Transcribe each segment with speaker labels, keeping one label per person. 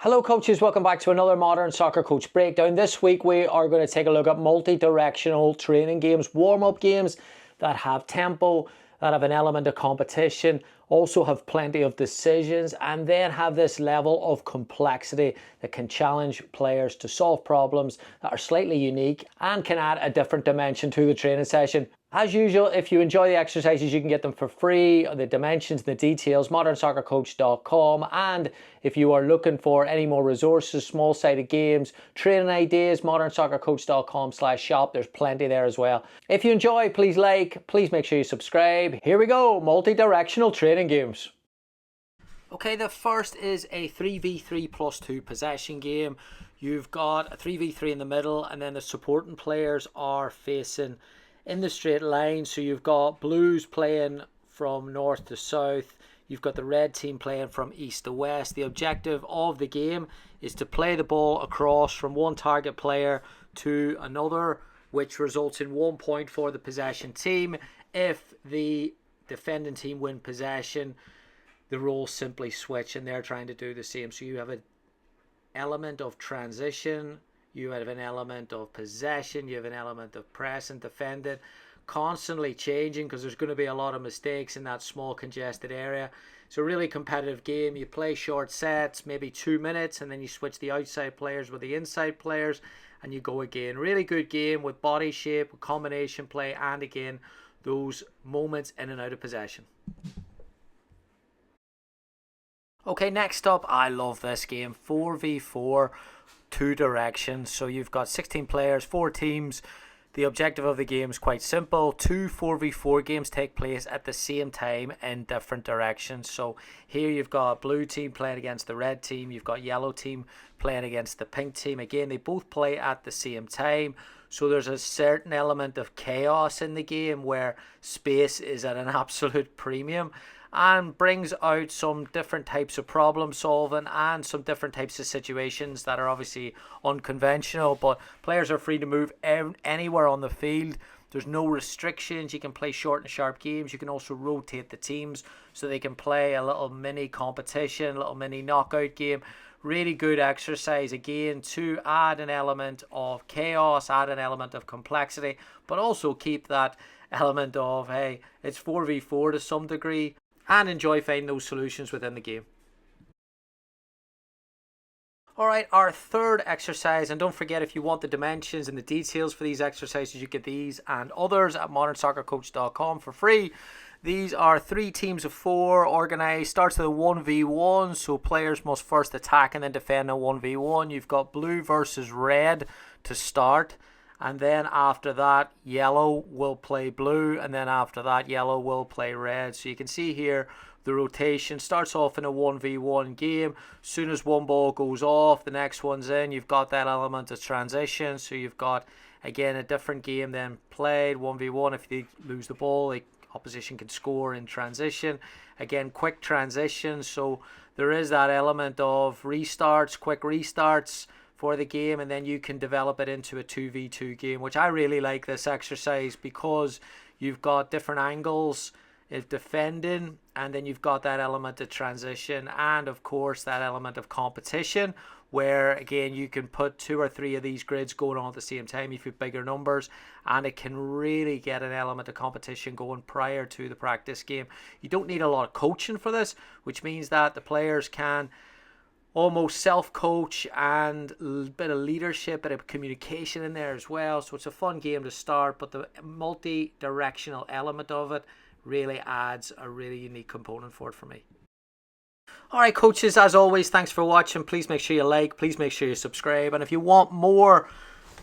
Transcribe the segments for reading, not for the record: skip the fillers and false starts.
Speaker 1: Hello coaches, welcome back to another Modern Soccer Coach Breakdown. This week we are going to take a look at multi-directional training games, warm-up games that have tempo, that have an element of competition, also have plenty of decisions, and then have this level of complexity that can challenge players to solve problems that are slightly unique and can add a different dimension to the training session. As usual, if you enjoy the exercises, you can get them for free, the dimensions, the details, modernsoccercoach.com. And if you are looking for any more resources, small-sided games, training ideas, modernsoccercoach.com/shop. There's plenty there as well. If you enjoy, please like, please make sure you subscribe. Here we go, multi-directional training games. Okay, the first is a 3v3 plus 2 possession game. You've got a 3v3 in the middle, and then the supporting players are facing in the straight line. So you've got blues playing from north to south, you've got the red team playing from east to west. The objective of the game is to play the ball across from one target player to another, which results in 1 point for the possession team. If the defending team win possession, the roles simply switch and they're trying to do the same. So you have an element of transition, you have an element of possession, you have an element of press and defending, constantly changing because there's going to be a lot of mistakes in that small congested area. It's a really competitive game. You play short sets, maybe 2 minutes, and then you switch the outside players with the inside players and you go again. Really good game with body shape, with combination play, and again those moments in and out of possession. Okay, next up, I love this game, 4v4, 2 directions. So you've got 16 players, 4 teams. The objective of the game is quite simple. 2 4v4 games take place at the same time in different directions. So here you've got blue team playing against the red team. You've got yellow team playing against the pink team. Again, they both play at the same time. So there's a certain element of chaos in the game where space is at an absolute premium, and brings out some different types of problem solving and some different types of situations that are obviously unconventional, but players are free to move anywhere on the field. There's no restrictions. You can play short and sharp games. You can also rotate the teams so they can play a little mini competition, a little mini knockout game. Really good exercise, again, to add an element of chaos, add an element of complexity, but also keep that element of, hey, it's 4v4 to some degree, and enjoy finding those solutions within the game. Alright, our third exercise, and don't forget, if you want the dimensions and the details for these exercises, you get these and others at modernsoccercoach.com for free. These are 3 teams of 4 organised, starts with a 1v1, so players must first attack and then defend a 1v1. You've got blue versus red to start, and then after that yellow will play blue, and then after that yellow will play red. So you can see here the rotation starts off in a 1v1 game. As soon as one ball goes off, the next one's in. You've got that element of transition, so you've got again a different game then played. 1v1, if they lose the ball, the opposition can score in transition. Again, quick transitions, so there is that element of restarts, quick restarts for the game, and then you can develop it into a 2v2 game, which I really like this exercise because you've got different angles of defending, and then you've got that element of transition, and of course that element of competition, where again you can put 2 or 3 of these grids going on at the same time if you have bigger numbers, and it can really get an element of competition going prior to the practice game. You don't need a lot of coaching for this, which means that the players can almost self-coach, and a bit of leadership, bit of communication in there as well. So it's a fun game to start, but the multi-directional element of it really adds a really unique component for it for me. Alright coaches, as always, thanks for watching. Please make sure you like, please make sure you subscribe, and if you want more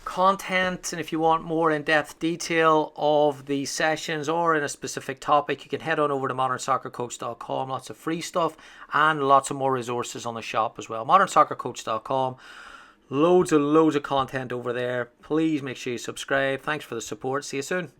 Speaker 1: content and if you want more in-depth detail of the sessions or in a specific topic, you can head on over to modernsoccercoach.com. Lots of free stuff and lots of more resources on the shop as well. modernsoccercoach.com. Loads and loads of content over there. Please make sure you subscribe. Thanks for the support. See you soon.